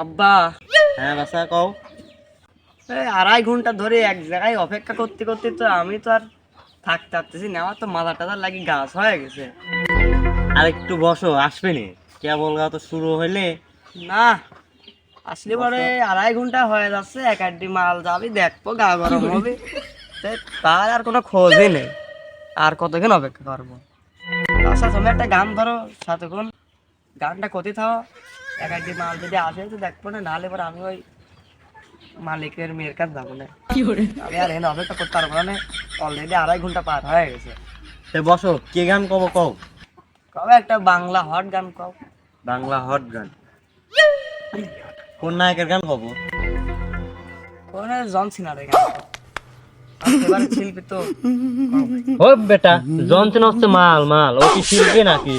আব্বা, হ্যাঁ বাসা কও। এই 2.5 ঘন্টা ধরে এক জায়গায় অপেক্ষা করতে করতে তো আমি তো আর থাকতে পারতেছি না। আমার তো মাথা টাথা লাগি গাছ হয়ে গেছে। আর একটু বসো, আসবে নি কেবল গা তো শুরু হইলে। না আসলে পরে 2.5 ঘন্টা হয়ে যাচ্ছে, এক আড্ডি মাল যাবি দেখবো, গা গরম হবে। তার আর কোনো খোঁজই নেই। আর কতক্ষণ অপেক্ষা করবো? আচ্ছা তুমি একটা গান ধরো সাথে কোন গানটা কোথায় থাও। এক আড্ডি মাল যদি আসে তো দেখবো না, নাহলে পরে আমি ওই মালিকের মেয়ের কাছে যাবো না। আমি আর এখানে অপেক্ষা করতে পারবো না, অলরেডি 2.5 ঘন্টা পার হয়ে গেছে। সে বসো, কে গান কব কও। কবে একটা বাংলা হট গান কও। বাংলা হট গান কোন নায়কের গান কব? কোন জন সিনারে গান কও। আমার favorite শিল্পী তো। ও বেটা, জনসন হচ্ছে মাল মাল, ও কি শিল্পী নাকি?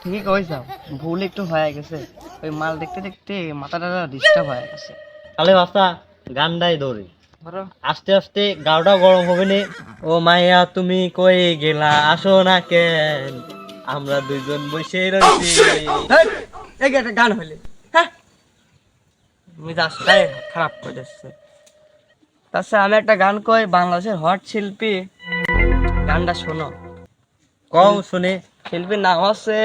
ঠিক হয়েছে, ভুল একটু হয়ে গেছে। ওই মাল দেখতে দেখতে মাথাটা ডিস্টার্ব হয়ে গেছে। তাহলে বাসা গানটাই ধরি। ধরো আস্তে আস্তে গাওটা গরম হবে নে। ও মাইয়া তুমি কই গেলা, আসো না কেন, আমরা দুইজন বসে রয়েছি। হেই, এই যে একটা গান হইলে হ্যাঁ মিজাজটাই খারাপ করে দিচ্ছে। তাছাড়া আমি একটা গান কই, বাংলাদেশের হট শিল্পী, গানটা শোনো। কও শুনে। শিল্পীর নাম হচ্ছে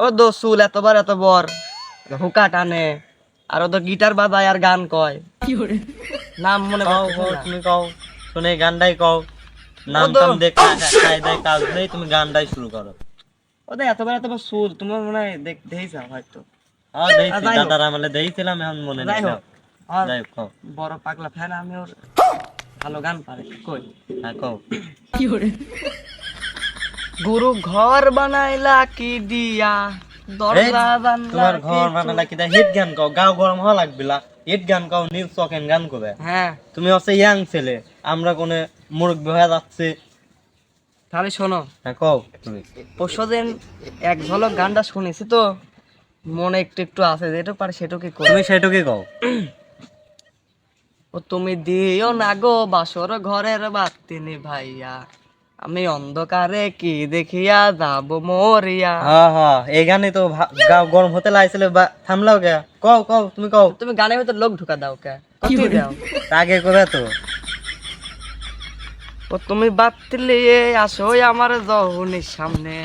ও দোসুল, এতবার এত বর হুকা টানে, আর ও তো গিটার বাজায় আর গান কয়। নাম মনে কও পড়তেছে কও না। তুমি কও শুনে, গানটাই কও। নাম তো- টাম দেখা খাই দেয় কাজ নেই, তুমি গানটাই শুরু করো। ও তো এতবার এতবার সুর, তোমার মনে হয় দেখেছো হয়তো। হ্যাঁ দেখছি, যাই হোক। দাদার আমলে দেখছিলাম, এখন মনে নেই। যাই হোক, আর যাই হোক কও। বড় পাগলা ফ্যান আমি ওর, ভালো গান পারে। কই হ্যাঁ কও। গুরু ঘর বানাইলা কি দিয়া, এই, দরজা বানলা তোমার কি ঘর বানালা কি হিট গান কও, গাও গরম হওয়া লাগবে না। হিট গান কও, নিউ সকেন গান করবে। হ্যাঁ তুমি হচ্ছে ইয়াং ছেলে, আমরা কোনে মুরব্বি হয়ে যাচ্ছে। তাহলে শোনো, হ্যাঁ কও তুমি। পরশুদিন এক ঝলক গানটা শুনেছি তো, মনে একটু একটু আছে, যেটা পারে সেটুকুই করি। তুমি সেটুকুই কও। ও তুমি দিও না গো বাসর ঘরের বাতি ভাইয়া, আমি অন্ধকারে কি দেখিয়া যাব মরিয়া। হ্যাঁ হ্যাঁ, এই গানে তো গাও গরম হতে লাগছিল, থামলাও কে? কও কও তুমি কও। তুমি গানের ভিতর লোক ঢুকা দাও কে? কতই দাও। আগে করে তো। ও তুমি বাতিলে আসো আমার জহনির সামনে।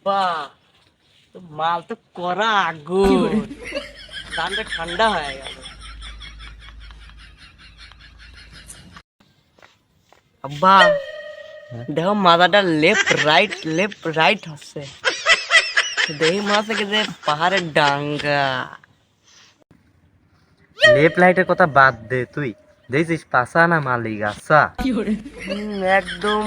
বাহ, তো মাল তো করা আগুন, গানটা ঠান্ডা হয়ে গেল। আব্বা দেখো মাথাটা লেফট রাইট হচ্ছে, দেখি মনে হচ্ছে কি যে পাহাড়ের ডাঙ্গা। লেফট লাইটের কথা বাদ দে, তুই দেখছিস পাশা না মালিক আচ্ছা। একদম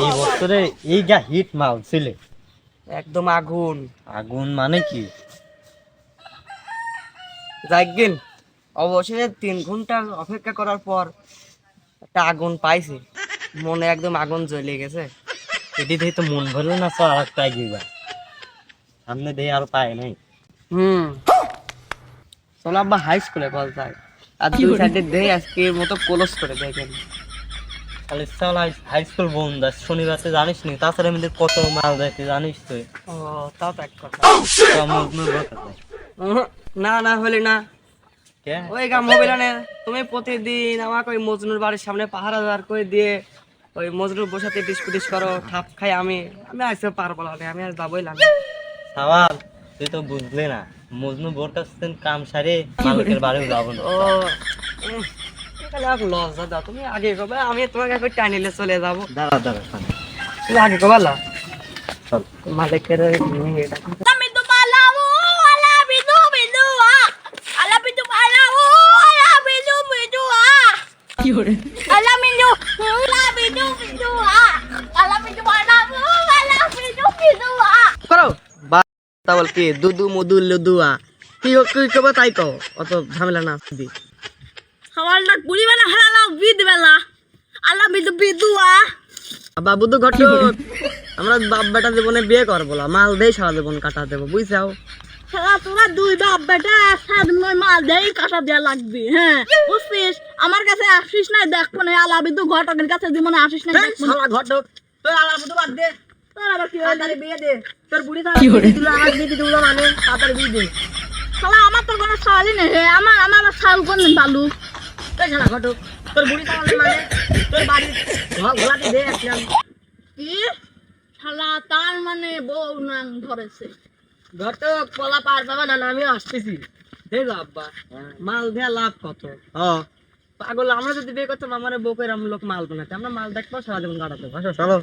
এই বছরে এই যা হিট মাল ছিলে। একদম আগুন। আগুন মানে কি? যাইগিন অবশেষে 3 ঘন্টা অপেক্ষা করার পর একটা আগুন পাইছি, মনে একদম আগুন জ্বলে গেছে। এটি দেখে তো মন ভরলো না, সব আর একটা গিবা সামনে দিয়ে আর পায় নাই। চলো আব্বা হাই স্কুলে কল যায়, আর 2 সাইডে দেই আজকে মতো ক্লোজ করে দেখেন। তাহলে চল হাই স্কুল বন্ধ আছে শনিবারতে, জানিস নি? তাছাড়া আমাদের কত মাল যাইতে জানিস তুই। ও তাও তো এক কথা। না না হলে না, কে? ওই কাম হবে না। তুমি প্রতিদিন আমাকে ওই মজনুর বাড়ির সামনে পাহারা দাঁড় করে দিয়ে ওই মজনুর বসাতে ডিসকুটিস করো, ঠাপ খাই। আমি আমি আসতে পারবো না, আমি আর যাবোই না। সওয়াল, তুই তো বুঝলি না, মজনু বোর কাছে কাম সারে মালিকের বাড়িও যাবো না। ও তাহলে আর লজ্জা দাও, তুমি আগে কবে, আমি তোমাকে একবার টানিলে চলে যাবো। দাঁড়া দাঁড়া তুমি আগে কবে লা চল। মালিকের মেয়েটা। করো তা বল কি দুদু মধু লুদুয়া, কি কি কবে তাই কও, অত ঝামেলা না দি। সকালটা পুরি বেলা হারালাম বিদ বেলা আল্লাহ বিদু বিদুয়া বাবু তো ঘটক আমরা বাপ বেটা জীবনে বিয়ে করবো না, মাল দিয়ে সারা জীবন কাটা দেবো, বুঝছাও? শালা তোরা দুই বাপ বেটা সারাদিন ওই মাল দেই কাটা দেয়া লাগবে, হ্যাঁ বুঝছিস? আমার কাছে আসিস না, দেখবো না আলাবি তো ঘটকের কাছে জীবনে আসিস না, দেখবো না। শালা ঘটক, তোর আলার মতো বাদ দে, তোর আবার কি হলো? তাড়াতাড়ি বিয়ে দে। তোর বুড়ি তাড়াতাড়ি দিল, আমার বিয়ে দিতে হলো মানে তাড়াতাড়ি বিয়ে দে। শালা আমার তো কোনো ছাড়ই নেই হে, আমার ছাল কোনদিন বালু। এই শালা ঘটক, তোর বুড়ি তাড়াতাড়ি মানে তোর বাড়ি ঘোলাতে দে একদম। কি শালা তার মানে বউ নাং ধরেছে। ঘটক পলা পার পাবা না, আমিও আসতেছি। এই যা আব্বা, মাল দেয়া লাভ কত? পাগল, আমরা যদি বিয়ে করতাম আমার বউকে এরম লোক মাল বানাতে, আমরা মাল দেখবো সারা জীবন কাটাতে। চলো।